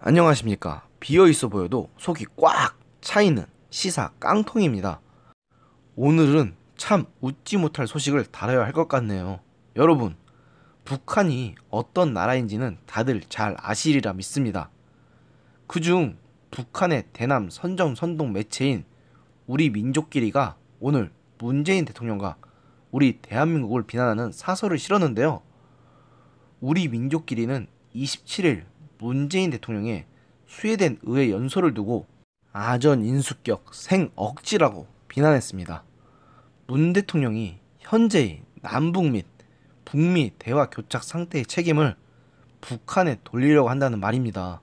안녕하십니까. 비어있어 보여도 속이 꽉 차있는 시사 깡통입니다. 오늘은 참 웃지 못할 소식을 다뤄야 할 것 같네요. 여러분, 북한이 어떤 나라인지는 다들 잘 아시리라 믿습니다. 그중 북한의 대남 선전 선동 매체인 우리 민족끼리가 오늘 문재인 대통령과 우리 대한민국을 비난하는 사설을 실었는데요. 우리 민족끼리는 27일 문재인 대통령의 스웨덴 의회 연설을 두고 아전 인수격 생억지라고 비난했습니다. 문 대통령이 현재의 남북 및 북미 대화 교착 상태의 책임을 북한에 돌리려고 한다는 말입니다.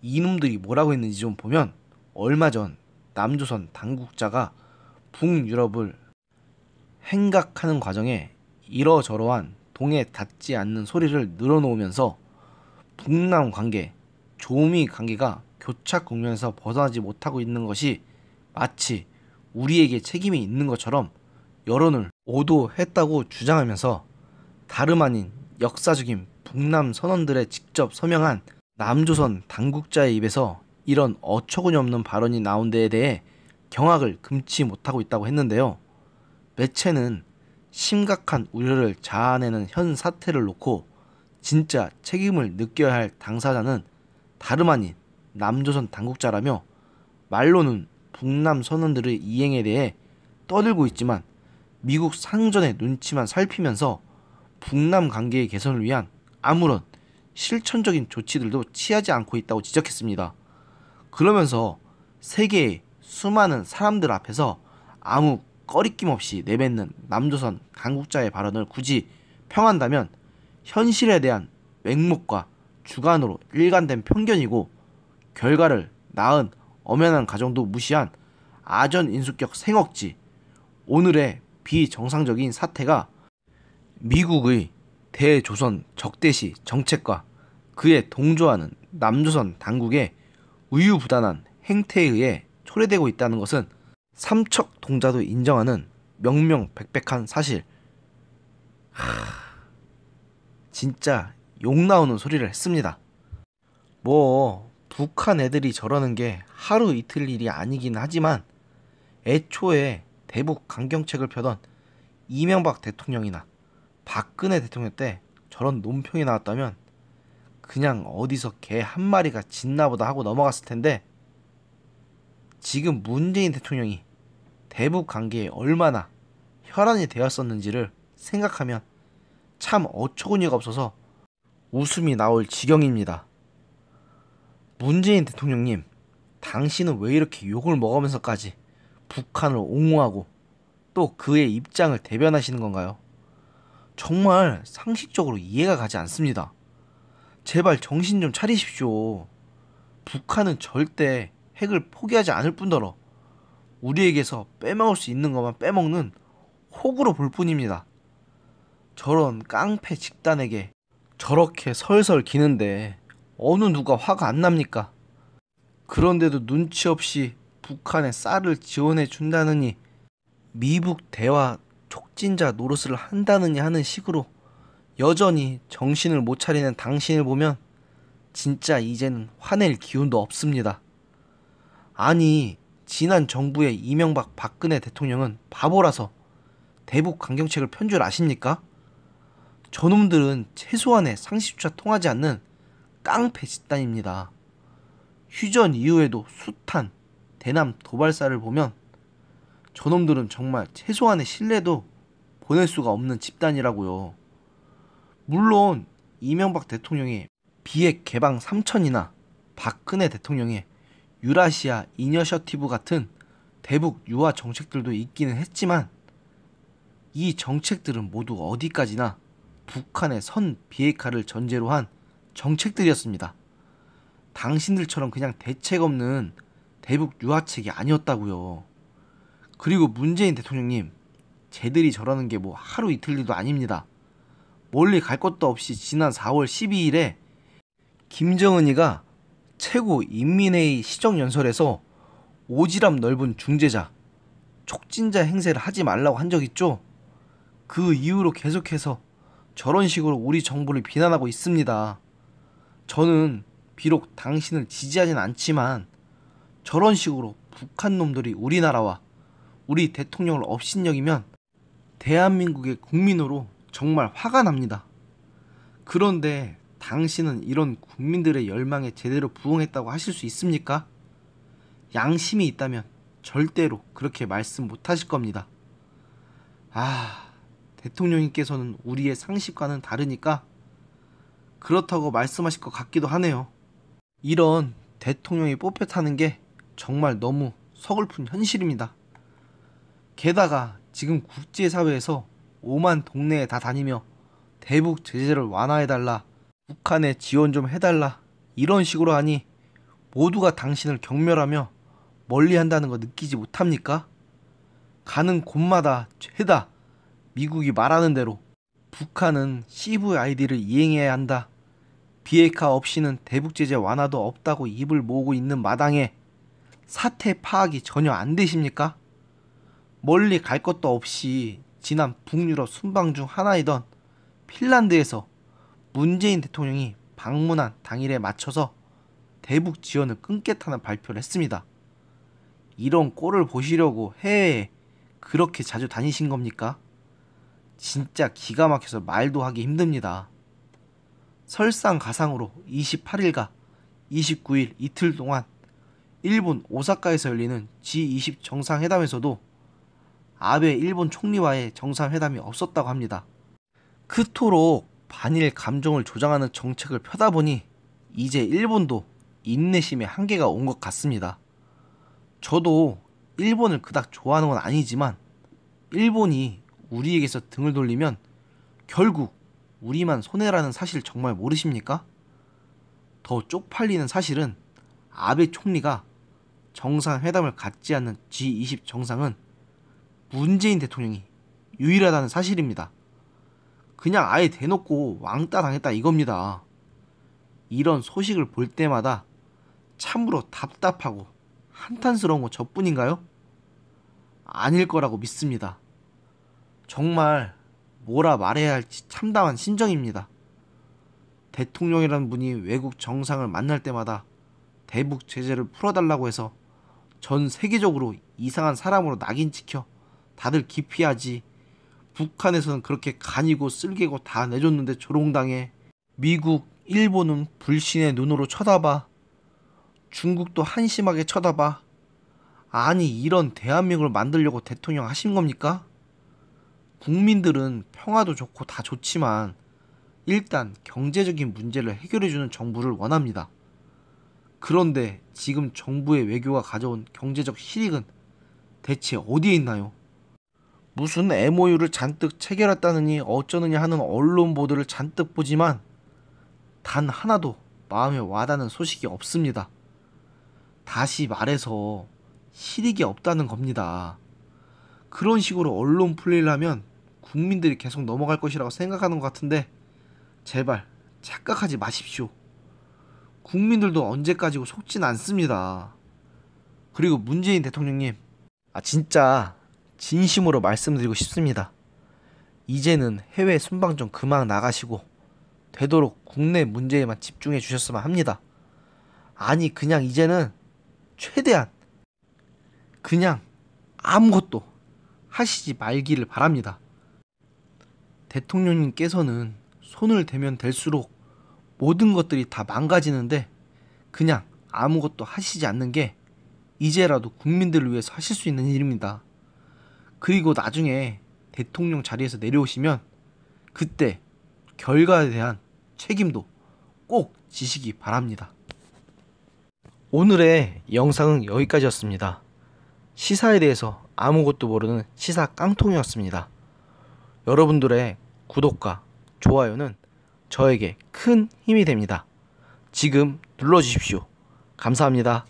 이놈들이 뭐라고 했는지 좀 보면 얼마 전 남조선 당국자가 북유럽을 행각하는 과정에 이러저러한 동에 닿지 않는 소리를 늘어놓으면서 북남 관계, 조미 관계가 교착 국면에서 벗어나지 못하고 있는 것이 마치 우리에게 책임이 있는 것처럼 여론을 오도했다고 주장하면서 다름 아닌 역사적인 북남 선언들에 직접 서명한 남조선 당국자의 입에서 이런 어처구니 없는 발언이 나온 데에 대해 경악을 금치 못하고 있다고 했는데요. 매체는 심각한 우려를 자아내는 현 사태를 놓고 진짜 책임을 느껴야 할 당사자는 다름 아닌 남조선 당국자라며 말로는 북남 선언들의 이행에 대해 떠들고 있지만 미국 상전의 눈치만 살피면서 북남 관계의 개선을 위한 아무런 실천적인 조치들도 취하지 않고 있다고 지적했습니다. 그러면서 세계의 수많은 사람들 앞에서 아무 꺼리낌 없이 내뱉는 남조선 당국자의 발언을 굳이 평한다면 현실에 대한 맹목과 주관으로 일관된 편견이고 결과를 낳은 엄연한 가정도 무시한 아전 인수격 생억지, 오늘의 비정상적인 사태가 미국의 대조선 적대시 정책과 그에 동조하는 남조선 당국의 우유부단한 행태에 의해 초래되고 있다는 것은 삼척동자도 인정하는 명명백백한 사실. 진짜 욕 나오는 소리를 했습니다. 뭐 북한 애들이 저러는 게 하루 이틀 일이 아니긴 하지만 애초에 대북 강경책을 펴던 이명박 대통령이나 박근혜 대통령 때 저런 논평이 나왔다면 그냥 어디서 개 한 마리가 짖나보다 하고 넘어갔을 텐데 지금 문재인 대통령이 대북 관계에 얼마나 혈안이 되었었는지를 생각하면 참 어처구니가 없어서 웃음이 나올 지경입니다. 문재인 대통령님, 당신은 왜 이렇게 욕을 먹으면서까지 북한을 옹호하고 또 그의 입장을 대변하시는 건가요? 정말 상식적으로 이해가 가지 않습니다. 제발 정신 좀 차리십시오. 북한은 절대 핵을 포기하지 않을 뿐더러 우리에게서 빼먹을 수 있는 것만 빼먹는 호구로 볼 뿐입니다. 저런 깡패 집단에게 저렇게 설설 기는데 어느 누가 화가 안 납니까? 그런데도 눈치 없이 북한에 쌀을 지원해 준다느니 미북 대화 촉진자 노릇을 한다느니 하는 식으로 여전히 정신을 못 차리는 당신을 보면 진짜 이제는 화낼 기운도 없습니다. 아니, 지난 정부의 이명박 박근혜 대통령은 바보라서 대북 강경책을 편 줄 아십니까? 저놈들은 최소한의 상식조차 통하지 않는 깡패 집단입니다. 휴전 이후에도 숱한 대남 도발사를 보면 저놈들은 정말 최소한의 신뢰도 보낼 수가 없는 집단이라고요. 물론 이명박 대통령의 비핵 개방 3천이나 박근혜 대통령의 유라시아 이니셔티브 같은 대북 유화 정책들도 있기는 했지만 이 정책들은 모두 어디까지나 북한의 선 비핵화를 전제로 한 정책들이었습니다. 당신들처럼 그냥 대책 없는 대북 유화책이 아니었다고요. 그리고 문재인 대통령님, 쟤들이 저러는 게 뭐 하루 이틀 일도 아닙니다. 멀리 갈 것도 없이 지난 4월 12일에 김정은이가 최고 인민회의 시정연설에서 오지랖 넓은 중재자, 촉진자 행세를 하지 말라고 한 적 있죠? 그 이후로 계속해서 저런 식으로 우리 정부를 비난하고 있습니다. 저는 비록 당신을 지지하진 않지만 저런 식으로 북한 놈들이 우리나라와 우리 대통령을 업신여기면 대한민국의 국민으로 정말 화가 납니다. 그런데 당신은 이런 국민들의 열망에 제대로 부응했다고 하실 수 있습니까? 양심이 있다면 절대로 그렇게 말씀 못하실 겁니다. 대통령님께서는 우리의 상식과는 다르니까 그렇다고 말씀하실 것 같기도 하네요. 이런 대통령이 뽑혔다는 게 정말 너무 서글픈 현실입니다. 게다가 지금 국제사회에서 오만 동네에 다 다니며 대북 제재를 완화해달라, 북한에 지원 좀 해달라 이런 식으로 하니 모두가 당신을 경멸하며 멀리한다는 거 느끼지 못합니까? 가는 곳마다 죄다 미국이 말하는 대로 북한은 CVID를 이행해야 한다, 비핵화 없이는 대북 제재 완화도 없다고 입을 모으고 있는 마당에 사태 파악이 전혀 안 되십니까? 멀리 갈 것도 없이 지난 북유럽 순방 중 하나이던 핀란드에서 문재인 대통령이 방문한 당일에 맞춰서 대북 지원을 끊겠다는 발표를 했습니다. 이런 꼴을 보시려고 해외에 그렇게 자주 다니신 겁니까? 진짜 기가 막혀서 말도 하기 힘듭니다. 설상가상으로 28일과 29일 이틀 동안 일본 오사카에서 열리는 G20 정상회담에서도 아베 일본 총리와의 정상회담이 없었다고 합니다. 그토록 반일 감정을 조장하는 정책을 펴다 보니 이제 일본도 인내심의 한계가 온 것 같습니다. 저도 일본을 그닥 좋아하는 건 아니지만 일본이 우리에게서 등을 돌리면 결국 우리만 손해라는 사실 정말 모르십니까? 더 쪽팔리는 사실은 아베 총리가 정상회담을 갖지 않는 G20 정상은 문재인 대통령이 유일하다는 사실입니다. 그냥 아예 대놓고 왕따 당했다 이겁니다. 이런 소식을 볼 때마다 참으로 답답하고 한탄스러운 건 저뿐인가요? 아닐 거라고 믿습니다. 정말 뭐라 말해야 할지 참담한 심정입니다. 대통령이라는 분이 외국 정상을 만날 때마다 대북 제재를 풀어달라고 해서 전 세계적으로 이상한 사람으로 낙인 찍혀 다들 기피하지, 북한에서는 그렇게 간이고 쓸개고 다 내줬는데 조롱당해, 미국, 일본은 불신의 눈으로 쳐다봐, 중국도 한심하게 쳐다봐. 아니 이런 대한민국을 만들려고 대통령 하신 겁니까? 국민들은 평화도 좋고 다 좋지만 일단 경제적인 문제를 해결해주는 정부를 원합니다. 그런데 지금 정부의 외교가 가져온 경제적 실익은 대체 어디에 있나요? 무슨 MOU를 잔뜩 체결했다느니 어쩌느냐 하는 언론 보도를 잔뜩 보지만 단 하나도 마음에 와닿는 소식이 없습니다. 다시 말해서 실익이 없다는 겁니다. 그런 식으로 언론 플레이를 하면 국민들이 계속 넘어갈 것이라고 생각하는 것 같은데 제발 착각하지 마십시오. 국민들도 언제까지고 속진 않습니다. 그리고 문재인 대통령님, 진짜 진심으로 말씀드리고 싶습니다. 이제는 해외 순방 좀 그만 나가시고 되도록 국내 문제에만 집중해 주셨으면 합니다. 아니 그냥 이제는 최대한 그냥 아무것도 하시지 말기를 바랍니다. 대통령님께서는 손을 대면 될수록 모든 것들이 다 망가지는데 그냥 아무것도 하시지 않는 게 이제라도 국민들을 위해서 하실 수 있는 일입니다. 그리고 나중에 대통령 자리에서 내려오시면 그때 결과에 대한 책임도 꼭 지시기 바랍니다. 오늘의 영상은 여기까지였습니다. 시사에 대해서 아무것도 모르는 시사 깡통이었습니다. 여러분들의 구독과 좋아요는 저에게 큰 힘이 됩니다. 지금 눌러주십시오. 감사합니다.